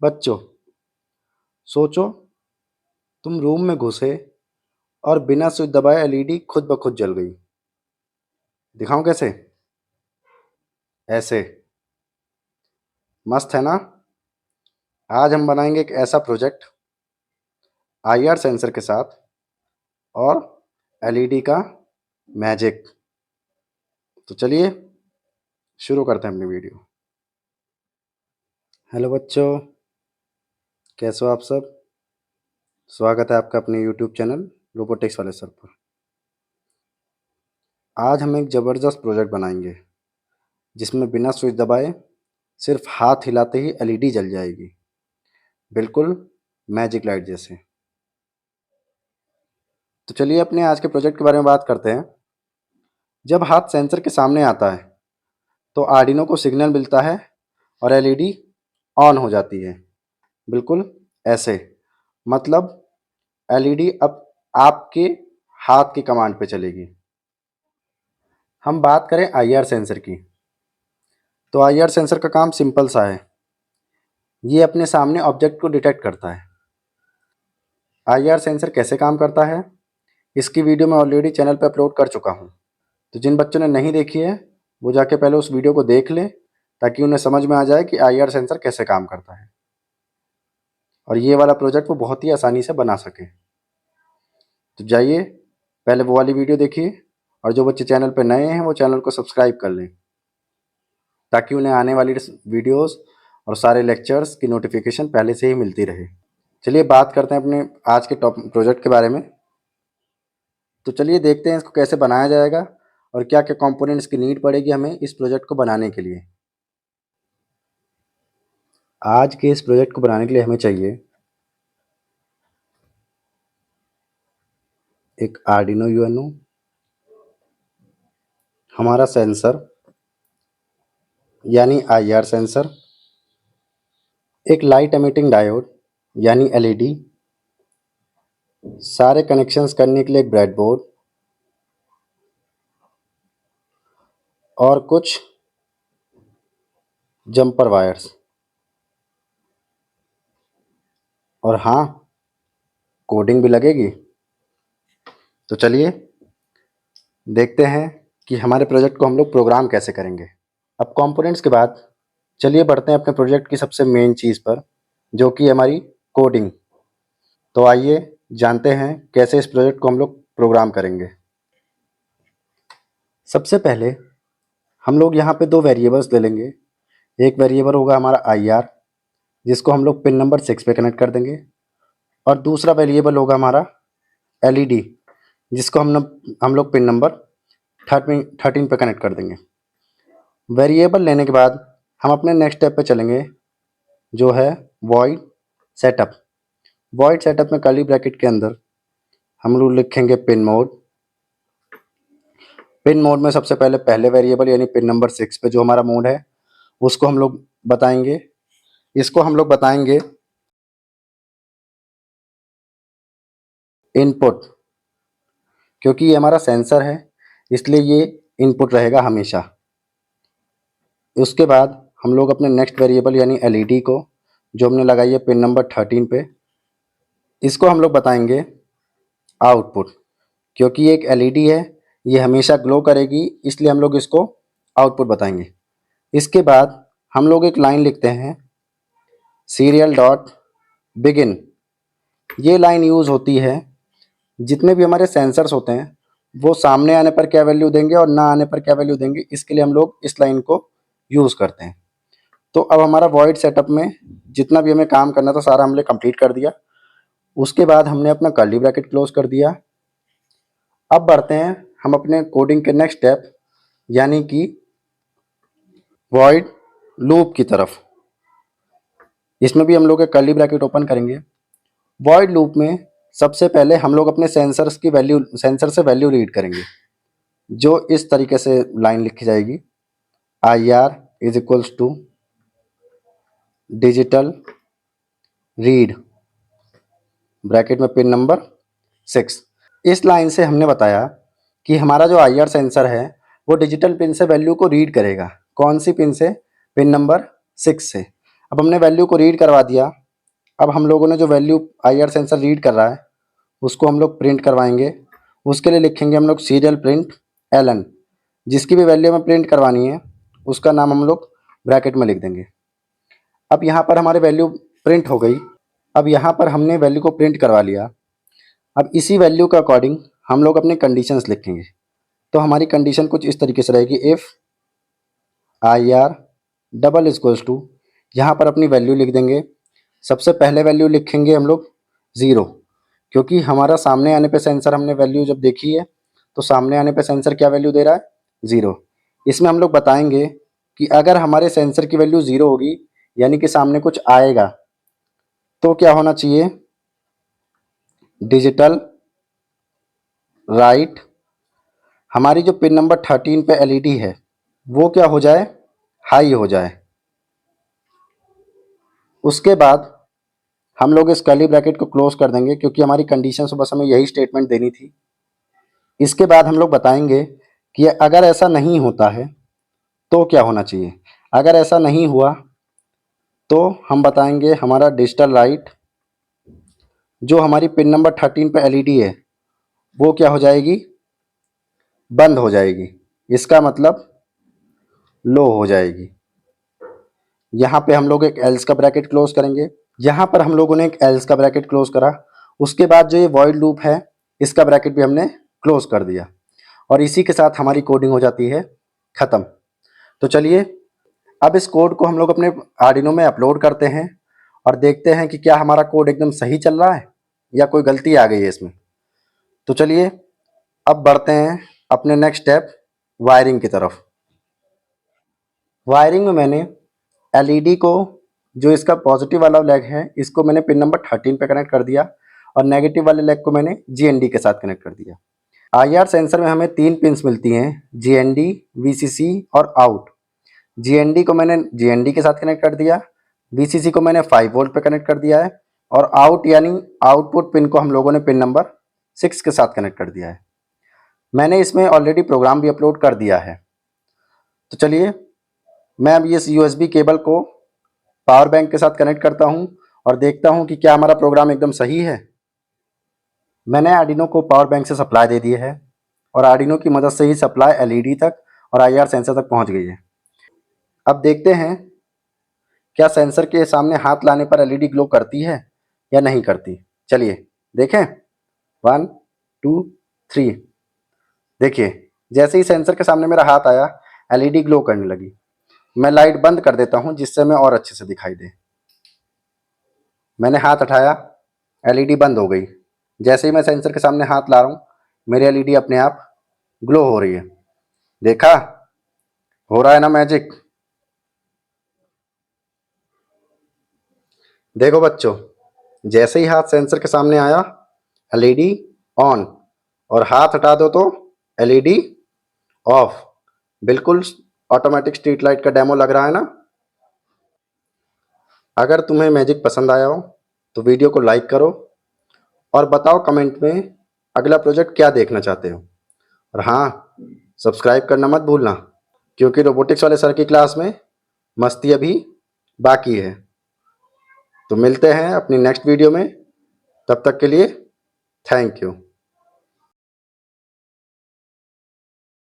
बच्चों, सोचो तुम रूम में घुसे और बिना स्विच दबाए एलईडी खुद ब खुद जल गई। दिखाऊं कैसे? ऐसे। मस्त है ना? आज हम बनाएंगे एक ऐसा प्रोजेक्ट आईआर सेंसर के साथ और एलईडी का मैजिक। तो चलिए शुरू करते हैं अपनी वीडियो। हेलो बच्चों, कैसे हो आप सब? स्वागत है आपका अपने यूट्यूब चैनल रोबोटिक्स वाले सर पर। आज हम एक ज़बरदस्त प्रोजेक्ट बनाएंगे जिसमें बिना स्विच दबाए सिर्फ हाथ हिलाते ही एलईडी जल जाएगी, बिल्कुल मैजिक लाइट जैसे। तो चलिए अपने आज के प्रोजेक्ट के बारे में बात करते हैं। जब हाथ सेंसर के सामने आता है तो आर्डिनो को सिग्नल मिलता है और एलईडी ऑन हो जाती है, बिल्कुल ऐसे। मतलब एलईडी अब आपके हाथ की कमांड पे चलेगी। हम बात करें आईआर सेंसर की, तो आईआर सेंसर का काम सिंपल सा है। ये अपने सामने ऑब्जेक्ट को डिटेक्ट करता है। आईआर सेंसर कैसे काम करता है, इसकी वीडियो मैं ऑलरेडी चैनल पर अपलोड कर चुका हूँ। तो जिन बच्चों ने नहीं देखी है वो जाके पहले उस वीडियो को देख लें, ताकि उन्हें समझ में आ जाए कि आईआर सेंसर कैसे काम करता है और ये वाला प्रोजेक्ट वो बहुत ही आसानी से बना सके। तो जाइए पहले वो वाली वीडियो देखिए, और जो बच्चे चैनल पर नए हैं वो चैनल को सब्सक्राइब कर लें, ताकि उन्हें आने वाली वीडियोस और सारे लेक्चर्स की नोटिफिकेशन पहले से ही मिलती रहे। चलिए बात करते हैं अपने आज के टॉप प्रोजेक्ट के बारे में। तो चलिए देखते हैं इसको कैसे बनाया जाएगा और क्या क्या कंपोनेंट्स की नीड पड़ेगी हमें इस प्रोजेक्ट को बनाने के लिए। आज के इस प्रोजेक्ट को बनाने के लिए हमें चाहिए एक आर्डिनो यूएनओ, हमारा सेंसर यानी आईआर सेंसर, एक लाइट एमिटिंग डायोड यानी एलईडी, सारे कनेक्शंस करने के लिए एक ब्रेडबोर्ड और कुछ जंपर वायर्स। और हाँ, कोडिंग भी लगेगी। तो चलिए देखते हैं कि हमारे प्रोजेक्ट को हम लोग प्रोग्राम कैसे करेंगे। अब कंपोनेंट्स के बाद चलिए बढ़ते हैं अपने प्रोजेक्ट की सबसे मेन चीज़ पर, जो कि हमारी कोडिंग। तो आइए जानते हैं कैसे इस प्रोजेक्ट को हम लोग प्रोग्राम करेंगे। सबसे पहले हम लोग यहाँ पे दो वेरिएबल्स ले लेंगे। एक वेरिएबल होगा हमारा आईआर, जिसको हम लोग पिन नंबर 6 पे कनेक्ट कर देंगे, और दूसरा वेरिएबल होगा हमारा एलईडी, जिसको हम लोग पिन नंबर 13 पे कनेक्ट कर देंगे। वेरिएबल लेने के बाद हम अपने नेक्स्ट स्टेप पे चलेंगे, जो है वॉइड सेटअप। वॉइड सेटअप में कर्ली ब्रैकेट के अंदर हम लोग लिखेंगे पिन मोड। पिन मोड में सबसे पहले वेरिएबल यानी पिन नंबर 6 पे जो हमारा मोड है उसको हम लोग बताएंगे। इसको हम लोग बताएंगे इनपुट, क्योंकि ये हमारा सेंसर है इसलिए ये इनपुट रहेगा हमेशा। उसके बाद हम लोग अपने नेक्स्ट वेरिएबल यानी एलईडी को, जो हमने लगाई है पिन नंबर 13 पे, इसको हम लोग बताएंगे आउटपुट। क्योंकि ये एक एलईडी है, ये हमेशा ग्लो करेगी, इसलिए हम लोग इसको आउटपुट बताएंगे। इसके बाद हम लोग एक लाइन लिखते हैं सीरियल डॉट बिगिन। ये लाइन यूज़ होती है जितने भी हमारे सेंसर्स होते हैं वो सामने आने पर क्या वैल्यू देंगे और ना आने पर क्या वैल्यू देंगे, इसके लिए हम लोग इस लाइन को यूज़ करते हैं। तो अब हमारा वॉइड सेटअप में जितना भी हमें काम करना था सारा हमने कंप्लीट कर दिया। उसके बाद हमने अपना कर्ली ब्रैकेट क्लोज कर दिया। अब बढ़ते हैं हम अपने कोडिंग के नेक्स्ट स्टेप यानी कि वॉइड लूप की तरफ। इसमें भी हम लोग एक कर्ली ब्रैकेट ओपन करेंगे। वॉइड लूप में सबसे पहले हम लोग अपने सेंसर से वैल्यू रीड करेंगे, जो इस तरीके से लाइन लिखी जाएगी I R is equals to digital read bracket में पिन नंबर 6। इस लाइन से हमने बताया कि हमारा जो आई आर सेंसर है वो डिजिटल पिन से वैल्यू को रीड करेगा। कौन सी पिन से? पिन नंबर 6 से। अब हमने वैल्यू को रीड करवा दिया। अब हम लोगों ने जो वैल्यू IR सेंसर रीड कर रहा है उसको हम लोग प्रिंट करवाएंगे। उसके लिए लिखेंगे हम लोग सीरियल प्रिंट LN। जिसकी भी वैल्यू हमें प्रिंट करवानी है उसका नाम हम लोग ब्रैकेट में लिख देंगे। अब यहाँ पर हमारी वैल्यू प्रिंट हो गई। अब यहाँ पर हमने वैल्यू को प्रिंट करवा लिया। अब इसी वैल्यू के अकॉर्डिंग हम लोग अपने कंडीशंस लिखेंगे। तो हमारी कंडीशन कुछ इस तरीके से रहेगी, if IR double equals to, यहाँ पर अपनी वैल्यू लिख देंगे। सबसे पहले वैल्यू लिखेंगे हम लोग 0, क्योंकि हमारा सामने आने पे सेंसर हमने वैल्यू जब देखी है तो सामने आने पे सेंसर क्या वैल्यू दे रहा है, 0। इसमें हम लोग बताएंगे कि अगर हमारे सेंसर की वैल्यू 0 होगी यानी कि सामने कुछ आएगा तो क्या होना चाहिए, डिजिटल राइट हमारी जो पिन नंबर 13 पे LED है वो क्या हो जाए, हाई हो जाए। उसके बाद हम लोग इस कर्ली ब्रैकेट को क्लोज कर देंगे क्योंकि हमारी कंडीशन से बस हमें यही स्टेटमेंट देनी थी। इसके बाद हम लोग बताएंगे कि अगर ऐसा नहीं होता है तो क्या होना चाहिए। अगर ऐसा नहीं हुआ तो हम बताएंगे हमारा डिजिटल लाइट जो हमारी पिन नंबर 13 पे LED है वो क्या हो जाएगी, बंद हो जाएगी। इसका मतलब लो हो जाएगी। यहाँ पे हम लोग एक एल्स का ब्रैकेट क्लोज करेंगे। यहाँ पर हम लोगों ने एक एल्स का ब्रैकेट क्लोज करा। उसके बाद जो ये वॉइड लूप है इसका ब्रैकेट भी हमने क्लोज कर दिया और इसी के साथ हमारी कोडिंग हो जाती है ख़त्म। तो चलिए अब इस कोड को हम लोग अपने आर्डिनो में अपलोड करते हैं और देखते हैं कि क्या हमारा कोड एकदम सही चल रहा है या कोई गलती आ गई है इसमें। तो चलिए अब बढ़ते हैं अपने नेक्स्ट स्टेप वायरिंग की तरफ। वायरिंग में मैंने LED को, जो इसका पॉजिटिव वाला लेग है इसको मैंने पिन नंबर 13 पे कनेक्ट कर दिया और नेगेटिव वाले लेग को मैंने GND के साथ कनेक्ट कर दिया। IR सेंसर में हमें 3 पिन्स मिलती हैं, GND, VCC और आउट। GND को मैंने GND के साथ कनेक्ट कर दिया, VCC को मैंने 5 वोल्ट पे कनेक्ट कर दिया है और आउट यानी आउटपुट पिन को हम लोगों ने पिन नंबर 6 के साथ कनेक्ट कर दिया है। मैंने इसमें ऑलरेडी प्रोग्राम भी अपलोड कर दिया है। तो चलिए मैं अब इस USB केबल को पावर बैंक के साथ कनेक्ट करता हूं और देखता हूं कि क्या हमारा प्रोग्राम एकदम सही है। मैंने आर्डिनो को पावर बैंक से सप्लाई दे दी है और आर्डिनो की मदद से ही सप्लाई LED तक और IR सेंसर तक पहुंच गई है। अब देखते हैं क्या सेंसर के सामने हाथ लाने पर LED ग्लो करती है या नहीं करती। चलिए देखें, 1 2 3। देखिए जैसे ही सेंसर के सामने मेरा हाथ आया LED ग्लो करने लगी। मैं लाइट बंद कर देता हूं जिससे मैं और अच्छे से दिखाई दे। मैंने हाथ उठाया, LED बंद हो गई। जैसे ही मैं सेंसर के सामने हाथ ला रहा हूँ मेरी LED अपने आप ग्लो हो रही है। देखा, हो रहा है ना मैजिक। देखो बच्चों, जैसे ही हाथ सेंसर के सामने आया LED ऑन और हाथ हटा दो तो LED ऑफ। बिल्कुल ऑटोमेटिक स्ट्रीट लाइट का डेमो लग रहा है ना। अगर तुम्हें मैजिक पसंद आया हो तो वीडियो को लाइक करो और बताओ कमेंट में अगला प्रोजेक्ट क्या देखना चाहते हो। और हाँ, सब्सक्राइब करना मत भूलना क्योंकि रोबोटिक्स वाले सर की क्लास में मस्ती अभी बाकी है। तो मिलते हैं अपनी नेक्स्ट वीडियो में, तब तक के लिए थैंक यू।